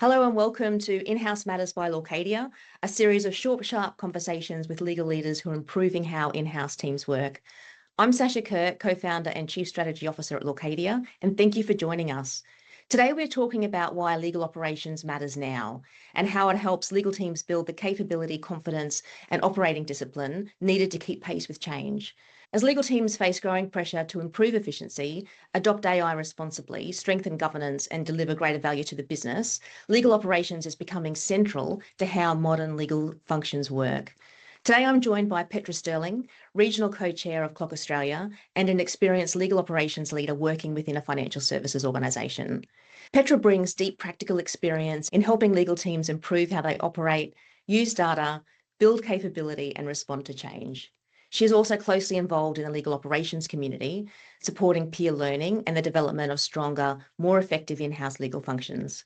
Hello and welcome to In-House Matters by Lawcadia, a series of short, sharp conversations with legal leaders who are improving how in-house teams work. I'm Sasha Kirk, co-founder and Chief Strategy Officer at Lawcadia, and thank you for joining us. Today, we're talking about why legal operations matters now and how it helps legal teams build the capability, confidence, and operating discipline needed to keep pace with change. As legal teams face growing pressure to improve efficiency, adopt AI responsibly, strengthen governance, and deliver greater value to the business, legal operations is becoming central to how modern legal functions work. Today, I'm joined by Petra Stirling, Regional Co-Chair of CLOC Australia and an experienced legal operations leader working within a financial services organisation. Petra brings deep practical experience in helping legal teams improve how they operate, use data, build capability, and respond to change. She is also closely involved in the legal operations community, supporting peer learning and the development of stronger, more effective in-house legal functions.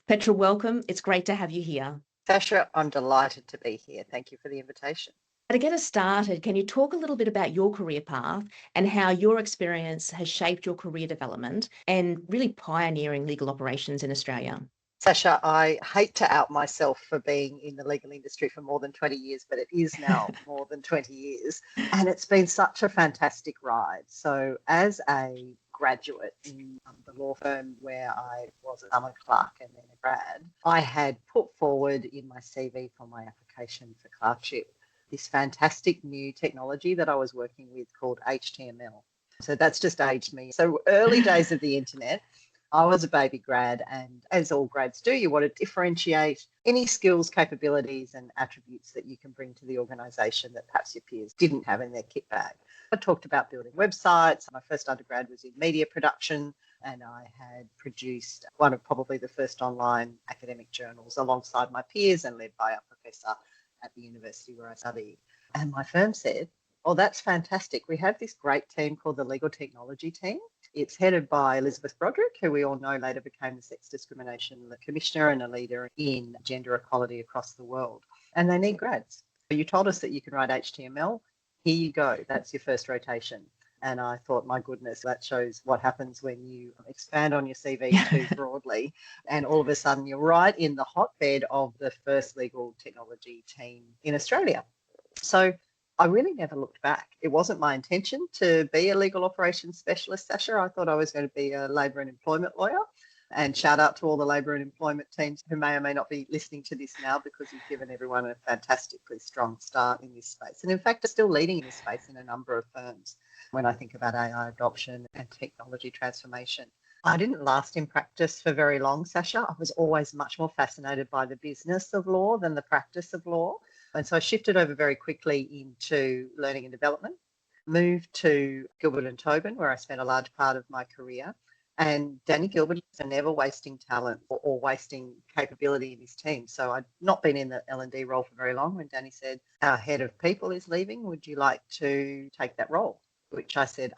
Petra, welcome. It's great to have you here. Sasha, I'm delighted to be here. Thank you for the invitation. To get us started, can you talk a little bit about your career path and how your experience has shaped your career development and really pioneering legal operations in Australia? Sasha, I hate to out myself for being in the legal industry for more than 20 years, but it is now more than 20 years. And it's been such a fantastic ride. So as a graduate in the law firm where I was a summer clerk and then a grad, I had put forward in my CV for my application for clerkship this fantastic new technology that I was working with called HTML. So that's just aged me. So early days of the internet, I was a baby grad, and as all grads do, you want to differentiate any skills, capabilities, and attributes that you can bring to the organisation that perhaps your peers didn't have in their kit bag. I talked about building websites. My first undergrad was in media production, and I had produced one of probably the first online academic journals alongside my peers and led by a professor at the university where I studied. And my firm said, "Oh, that's fantastic. We have this great team called the Legal Technology Team. It's headed by Elizabeth Broderick, who we all know later became the Sex Discrimination Commissioner and a leader in gender equality across the world. And they need grads. You told us that you can write HTML. Here you go. That's your first rotation." And I thought, my goodness, that shows what happens when you expand on your CV too broadly. And all of a sudden, you're right in the hotbed of the first legal technology team in Australia. So I really never looked back. It wasn't my intention to be a legal operations specialist, Sasha. I thought I was going to be a labour and employment lawyer. And shout out to all the labour and employment teams who may or may not be listening to this now, because you've given everyone a fantastically strong start in this space. And in fact, are still leading in this space in a number of firms when I think about AI adoption and technology transformation. I didn't last in practice for very long, Sasha. I was always much more fascinated by the business of law than the practice of law. And so I shifted over very quickly into learning and development, moved to Gilbert and Tobin, where I spent a large part of my career. And Danny Gilbert is a never wasting talent or wasting capability in his team. So I'd not been in the L&D role for very long when Danny said, "Our head of people is leaving. Would you like to take that role?" Which I said,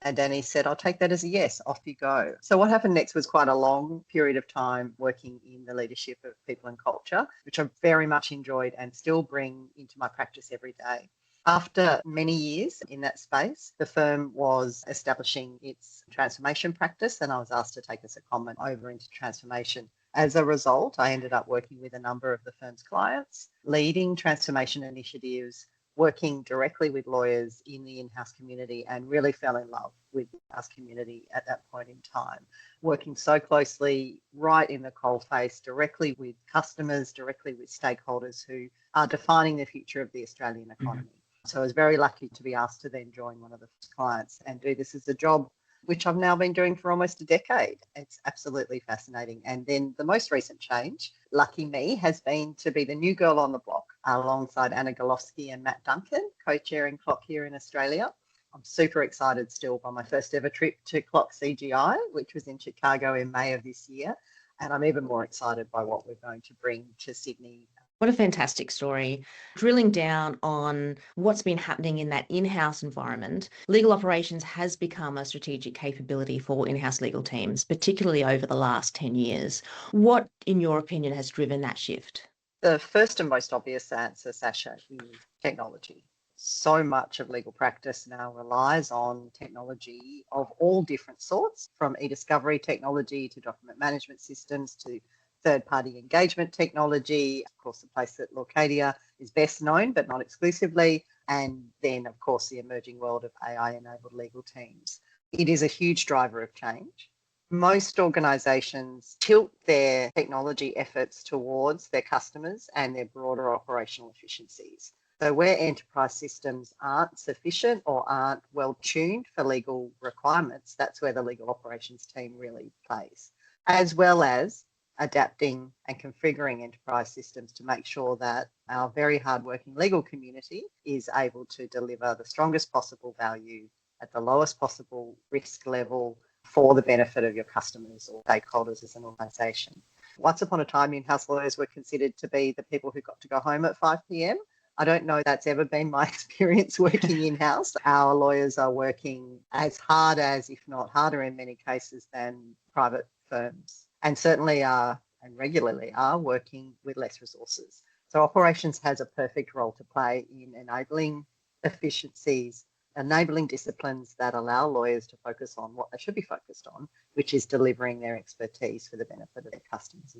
And Danny said, "I'll take that as a yes, off you go." So what happened next was quite a long period of time working in the leadership of people and culture, which I very much enjoyed and still bring into my practice every day. After many years in that space, the firm was establishing its transformation practice, and I was asked to take a secondment over into transformation. As a result, I ended up working with a number of the firm's clients, leading transformation initiatives, working directly with lawyers in the in-house community, and really fell in love with the in-house community at that point in time. Working so closely right in the coalface, directly with customers, directly with stakeholders who are defining the future of the Australian economy. So I was very lucky to be asked to then join one of the clients and do this as a job, which I've now been doing for almost a decade. It's absolutely fascinating. And then the most recent change, lucky me, has been to be the new girl on the block alongside Anna Golofsky and Matt Duncan, co-chairing CLOC here in Australia. I'm super excited still by my first ever trip to CLOC CGI, which was in Chicago in May of this year. And I'm even more excited by what we're going to bring to Sydney. What a fantastic story. Drilling down on what's been happening in that in-house environment, legal operations has become a strategic capability for in-house legal teams, particularly over the last 10 years. What, in your opinion, has driven that shift? The first and most obvious answer, Sasha, is technology. So much of legal practice now relies on technology of all different sorts, from e-discovery technology to document management systems to third-party engagement technology, of course, the place that Lawcadia is best known, but not exclusively, and then, of course, the emerging world of AI-enabled legal teams. It is a huge driver of change. Most organisations tilt their technology efforts towards their customers and their broader operational efficiencies. So where enterprise systems aren't sufficient or aren't well tuned for legal requirements, that's where the legal operations team really plays, as well as adapting and configuring enterprise systems to make sure that our very hardworking legal community is able to deliver the strongest possible value at the lowest possible risk level for the benefit of your customers or stakeholders as an organisation. Once upon a time, in-house lawyers were considered to be the people who got to go home at 5 p.m. I don't know that's ever been my experience working in-house. Our lawyers are working as hard as, if not harder in many cases, than private firms, and certainly are and regularly are working with less resources. So operations has a perfect role to play in enabling efficiencies, enabling disciplines that allow lawyers to focus on what they should be focused on, which is delivering their expertise for the benefit of their customers.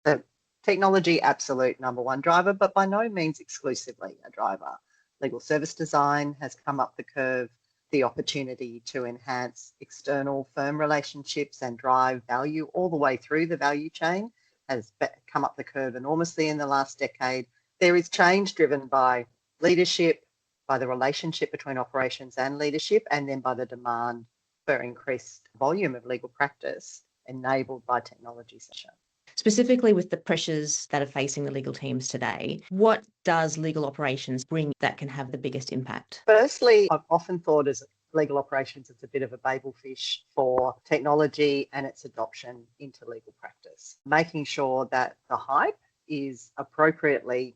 So technology, absolute number one driver, but by no means exclusively a driver. Legal service design has come up the curve. The opportunity to enhance external firm relationships and drive value all the way through the value chain has come up the curve enormously in the last decade. There is change driven by leadership, by the relationship between operations and leadership, and then by the demand for increased volume of legal practice enabled by technology. Specifically with the pressures that are facing the legal teams today, what does legal operations bring that can have the biggest impact? Firstly, I've often thought as legal operations, it's a bit of a babel fish for technology and its adoption into legal practice, making sure that the hype is appropriately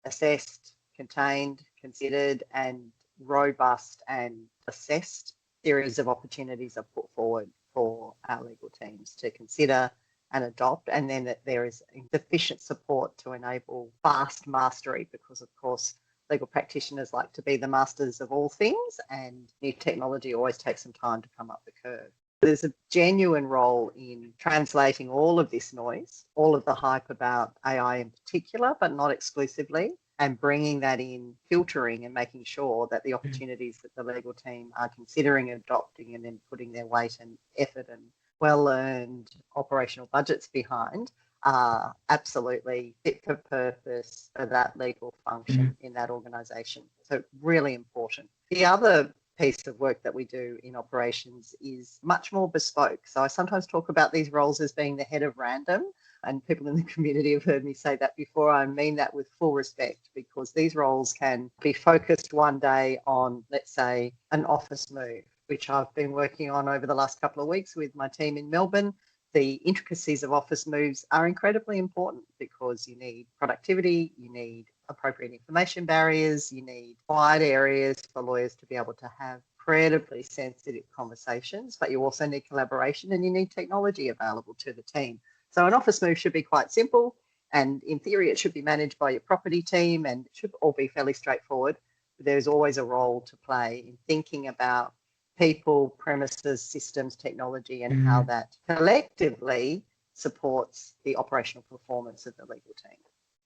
assessed, contained, considered, and robust and assessed series of opportunities are put forward for our legal teams to consider and adopt, and then that there is sufficient support to enable fast mastery, because of course legal practitioners like to be the masters of all things, and new technology always takes some time to come up the curve. There's a genuine role in translating all of this noise, all of the hype about AI in particular, but not exclusively, and bringing that in, filtering and making sure that the opportunities that the legal team are considering adopting and then putting their weight and effort and well-earned operational budgets behind are absolutely fit for purpose for that legal function in that organisation. So really important. The other piece of work that we do in operations is much more bespoke. So I sometimes talk about these roles as being the head of random, and people in the community have heard me say that before. I mean that with full respect, because these roles can be focused one day on, let's say, an office move, which I've been working on over the last couple of weeks with my team in Melbourne. The intricacies of office moves are incredibly important because you need productivity, you need appropriate information barriers, you need quiet areas for lawyers to be able to have incredibly sensitive conversations, but you also need collaboration and you need technology available to the team. So an office move should be quite simple, and in theory it should be managed by your property team and it should all be fairly straightforward. But there's always a role to play in thinking about people, premises, systems, technology, and how that collectively supports the operational performance of the legal team.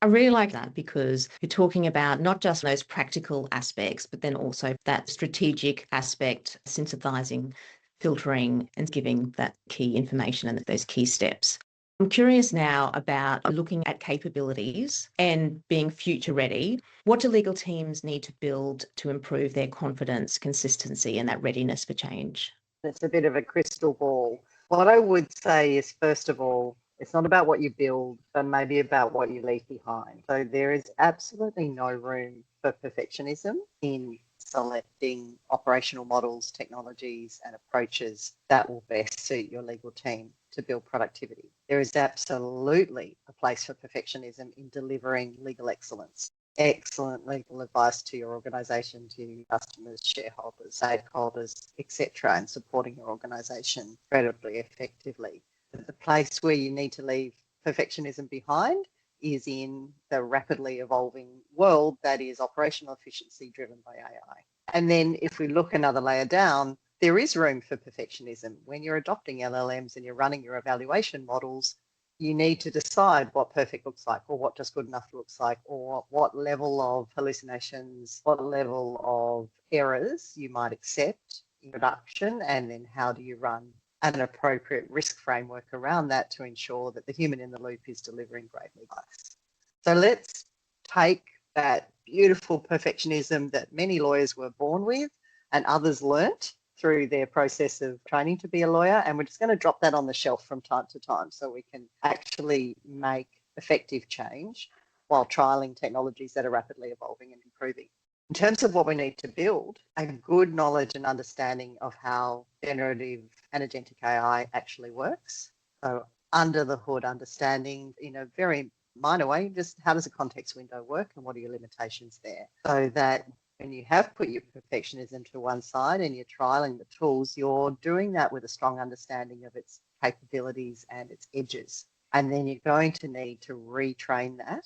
I really like that, because you're talking about not just those practical aspects, but then also that strategic aspect, synthesizing, filtering, and giving that key information and those key steps. I'm curious now about looking at capabilities and being future ready. What do legal teams need to build to improve their confidence, consistency, and that readiness for change? It's a bit of a crystal ball. What I would say is, first of all, it's not about what you build, but maybe about what you leave behind. So there is absolutely no room for perfectionism in selecting operational models, technologies, and approaches that will best suit your legal team to build productivity. There is absolutely a place for perfectionism in delivering legal excellence. Excellent legal advice to your organisation, to customers, shareholders, stakeholders, etc., and supporting your organisation incredibly effectively. But the place where you need to leave perfectionism behind is in the rapidly evolving world that is operational efficiency driven by AI. And then if we look another layer down, there is room for perfectionism. When you're adopting LLMs and you're running your evaluation models, you need to decide what perfect looks like, or what just good enough looks like, or what level of hallucinations, what level of errors you might accept in production, and then how do you run an appropriate risk framework around that to ensure that the human in the loop is delivering great advice. So let's take that beautiful perfectionism that many lawyers were born with and others learnt through their process of training to be a lawyer, and we're just going to drop that on the shelf from time to time so we can actually make effective change while trialling technologies that are rapidly evolving and improving. In terms of what we need to build, a good knowledge and understanding of how generative and agentic AI actually works. So under the hood understanding in a very minor way, just how does a context window work and what are your limitations there, so that when you have put your perfectionism to one side and you're trialing the tools, you're doing that with a strong understanding of its capabilities and its edges. And then you're going to need to retrain that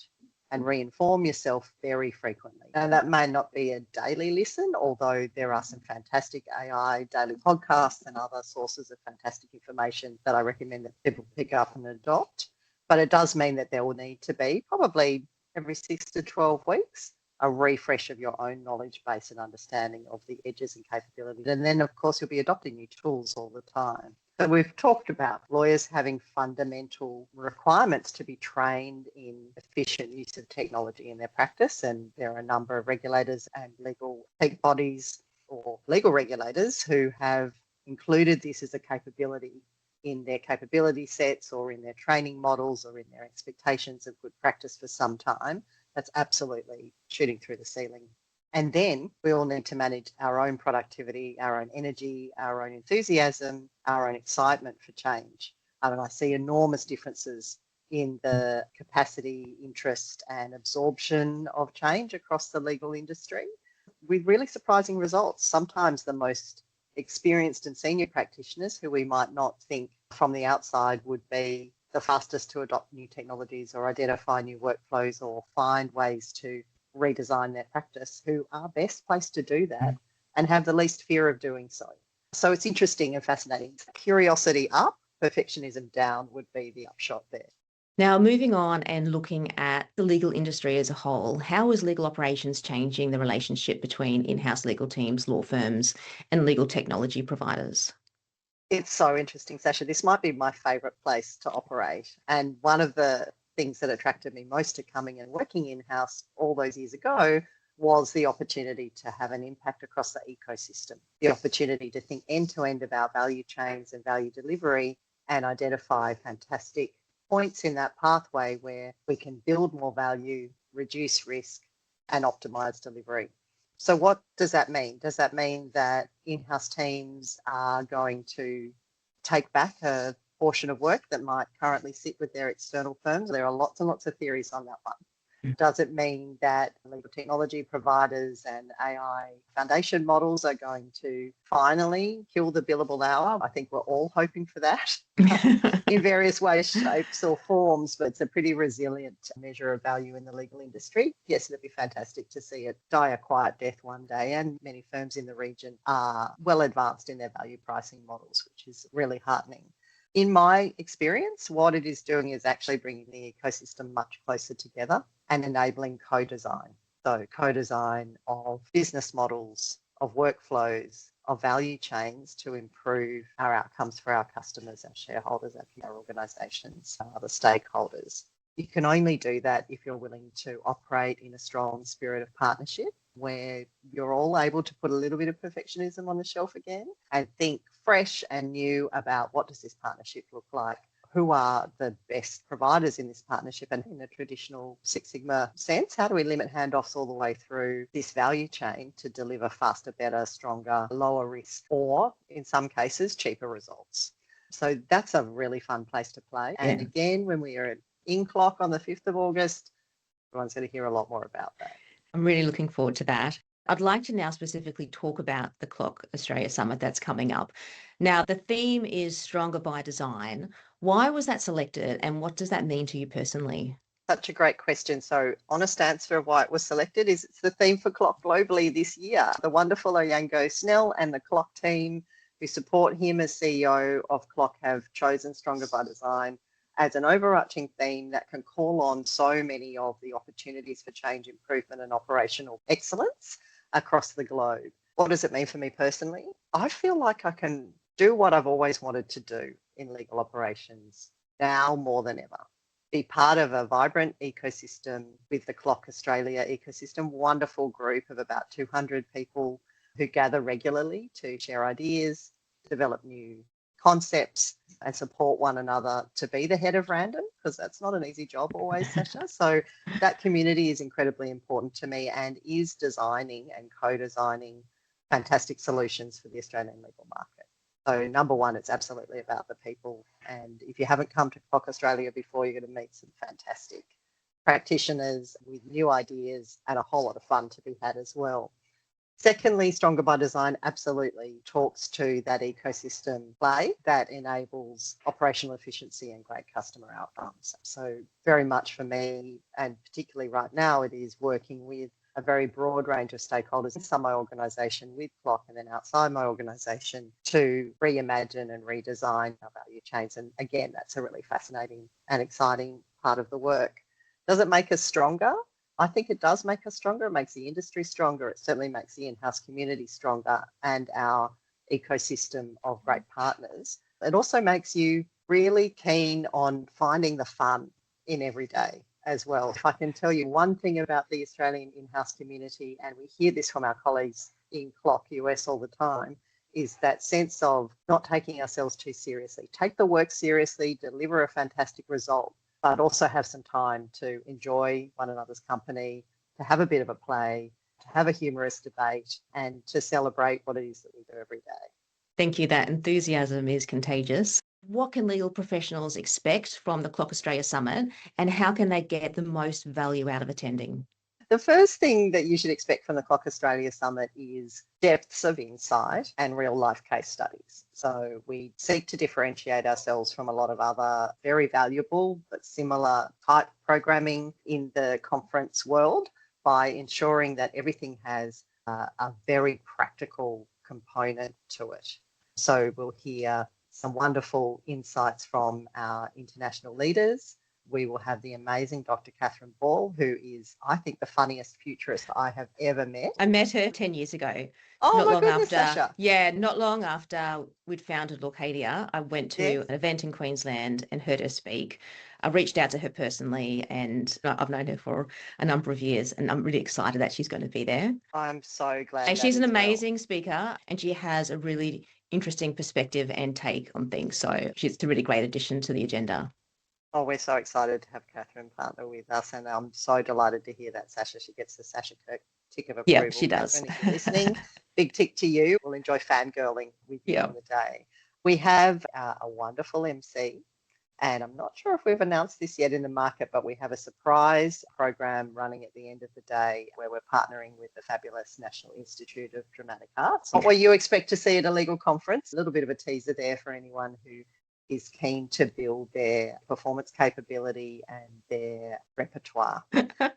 and reinform yourself very frequently. And that may not be a daily listen, although there are some fantastic AI daily podcasts and other sources of fantastic information that I recommend that people pick up and adopt. But it does mean that there will need to be probably every 6 to 12 weeks a refresh of your own knowledge base and understanding of the edges and capabilities. And then, of course, you'll be adopting new tools all the time. So we've talked about lawyers having fundamental requirements to be trained in efficient use of technology in their practice. And there are a number of regulators and legal peak bodies or legal regulators who have included this as a capability in their capability sets or in their training models or in their expectations of good practice for some time. That's absolutely shooting through the ceiling. And then we all need to manage our own productivity, our own energy, our own enthusiasm, our own excitement for change. And I see enormous differences in the capacity, interest, and absorption of change across the legal industry with really surprising results. Sometimes the most experienced and senior practitioners who we might not think from the outside would be the fastest to adopt new technologies or identify new workflows or find ways to redesign their practice, who are best placed to do that and have the least fear of doing so. So it's interesting and fascinating. Curiosity up, perfectionism down would be the upshot there. Now, moving on and looking at the legal industry as a whole, how is legal operations changing the relationship between in-house legal teams, law firms, and legal technology providers? It's so interesting, Sasha. This might be my favourite place to operate. And one of the things that attracted me most to coming and working in-house all those years ago was the opportunity to have an impact across the ecosystem, the opportunity to think end-to-end about value chains and value delivery and identify fantastic points in that pathway where we can build more value, reduce risk, and optimise delivery. So what does that mean? Does that mean that in-house teams are going to take back a portion of work that might currently sit with their external firms? There are lots and lots of theories on that one. Does it mean that legal technology providers and AI foundation models are going to finally kill the billable hour? I think we're all hoping for that in various ways, shapes or forms, but it's a pretty resilient measure of value in the legal industry. Yes, it'd be fantastic to see it die a quiet death one day, and many firms in the region are well advanced in their value pricing models, which is really heartening. In my experience, what it is doing is actually bringing the ecosystem much closer together and enabling co-design. So co-design of business models, of workflows, of value chains to improve our outcomes for our customers, our shareholders, our organisations, our other stakeholders. You can only do that if you're willing to operate in a strong spirit of partnership where you're all able to put a little bit of perfectionism on the shelf again and think fresh and new about what does this partnership look like? Who are the best providers in this partnership? And in a traditional Six Sigma sense, how do we limit handoffs all the way through this value chain to deliver faster, better, stronger, lower risk, or in some cases, cheaper results? So that's a really fun place to play. And again, when we are in CLOC on the 5th of August, everyone's going to hear a lot more about that. I'm really looking forward to that. I'd like to now specifically talk about the CLOC Australia Summit that's coming up. Now, the theme is Stronger by Design. Why was that selected and what does that mean to you personally? Such a great question. So honest answer of why it was selected is it's the theme for CLOC globally this year. The wonderful Oyango Snell and the CLOC team who support him as CEO of CLOC have chosen Stronger by Design as an overarching theme that can call on so many of the opportunities for change, improvement, and operational excellence across the globe. What does it mean for me personally? I feel like I can do what I've always wanted to do in legal operations now more than ever. Be part of a vibrant ecosystem with the CLOC Australia ecosystem, wonderful group of about 200 people who gather regularly to share ideas, develop new concepts and support one another to be the head of random, because that's not an easy job always, Sasha. So that community is incredibly important to me and is designing and co-designing fantastic solutions for the Australian legal market. So number one, it's absolutely about the people. And if you haven't come to CLOC Australia before, you're going to meet some fantastic practitioners with new ideas and a whole lot of fun to be had as well. Secondly, Stronger by Design absolutely talks to that ecosystem play that enables operational efficiency and great customer outcomes. So very much for me, and particularly right now, it is working with a very broad range of stakeholders inside my organisation with CLOC and then outside my organisation to reimagine and redesign our value chains. And again, that's a really fascinating and exciting part of the work. Does it make us stronger? I think it does make us stronger. It makes the industry stronger. It certainly makes the in-house community stronger and our ecosystem of great partners. It also makes you really keen on finding the fun in every day as well. If I can tell you one thing about the Australian in-house community, and we hear this from our colleagues in CLOC US all the time, is that sense of not taking ourselves too seriously. Take the work seriously, deliver a fantastic result, but also have some time to enjoy one another's company, to have a bit of a play, to have a humorous debate, and to celebrate what it is that we do every day. Thank you. That enthusiasm is contagious. What can legal professionals expect from the CLOC Australia Summit, and how can they get the most value out of attending? The first thing that you should expect from the CLOC Australia Summit is depths of insight and real life case studies. So we seek to differentiate ourselves from a lot of other very valuable but similar type programming in the conference world by ensuring that everything has a very practical component to it. So we'll hear some wonderful insights from our international leaders. We will have the amazing Dr. Catherine Ball, who is, I think, the funniest futurist I have ever met. I met her 10 years ago. Oh, not my long goodness, after, Sasha. Yeah, not long after we'd founded Lawcadia, I went to Yes. an event in Queensland and heard her speak. I reached out to her personally, and I've known her for a number of years, and I'm really excited that she's going to be there. I'm so glad. And she's an as well. amazing speaker, and she has a really interesting perspective and take on things. So she's a really great addition to the agenda. Oh, we're so excited to have Catherine partner with us, and I'm so delighted to hear that, Sasha. She gets the Sasha Kirk tick of approval. Yeah, she does. Catherine, if you're listening, big tick to you. We'll enjoy fangirling with you on the day. We have a wonderful MC, and I'm not sure if we've announced this yet in the market, but we have a surprise program running at the end of the day where we're partnering with the fabulous National Institute of Dramatic Arts. What will you expect to see at a legal conference? A little bit of a teaser there for anyone who is keen to build their performance capability and their repertoire.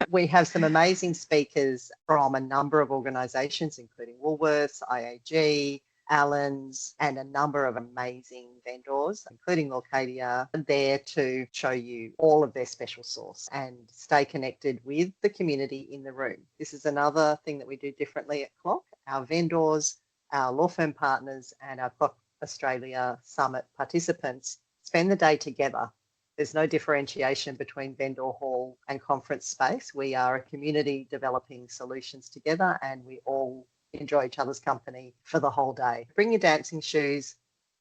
We have some amazing speakers from a number of organisations, including Woolworths, IAG, Allen's, and a number of amazing vendors, including Lawcadia, there to show you all of their special sauce and stay connected with the community in the room. This is another thing that we do differently at CLOC. Our vendors, our law firm partners, and our CLOC Australia Summit participants spend the day together. There's no differentiation between vendor hall and conference space. We are a community developing solutions together, and we all enjoy each other's company for the whole day. Bring your dancing shoes,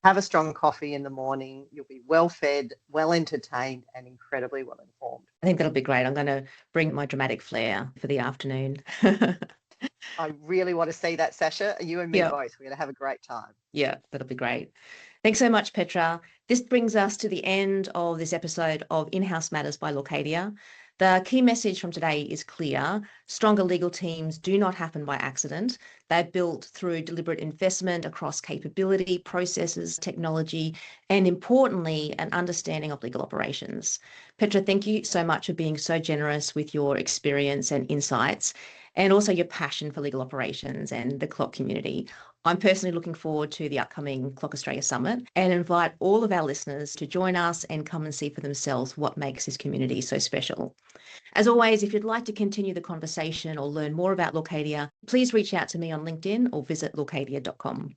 have a strong coffee in the morning. You'll be well fed, well entertained, and incredibly well informed. I think that'll be great. I'm going to bring my dramatic flair for the afternoon. I really want to see that, Sasha. You and me both. We're going to have a great time. Yeah, that'll be great. Thanks so much, Petra. This brings us to the end of this episode of In-House Matters by Lawcadia. The key message from today is clear. Stronger legal teams do not happen by accident. They're built through deliberate investment across capability, processes, technology, and importantly, an understanding of legal operations. Petra, thank you so much for being so generous with your experience and insights, and also your passion for legal operations and the CLOC community. I'm personally looking forward to the upcoming CLOC Australia Summit and invite all of our listeners to join us and come and see for themselves what makes this community so special. As always, if you'd like to continue the conversation or learn more about Lawcadia, please reach out to me on LinkedIn or visit lawcadia.com.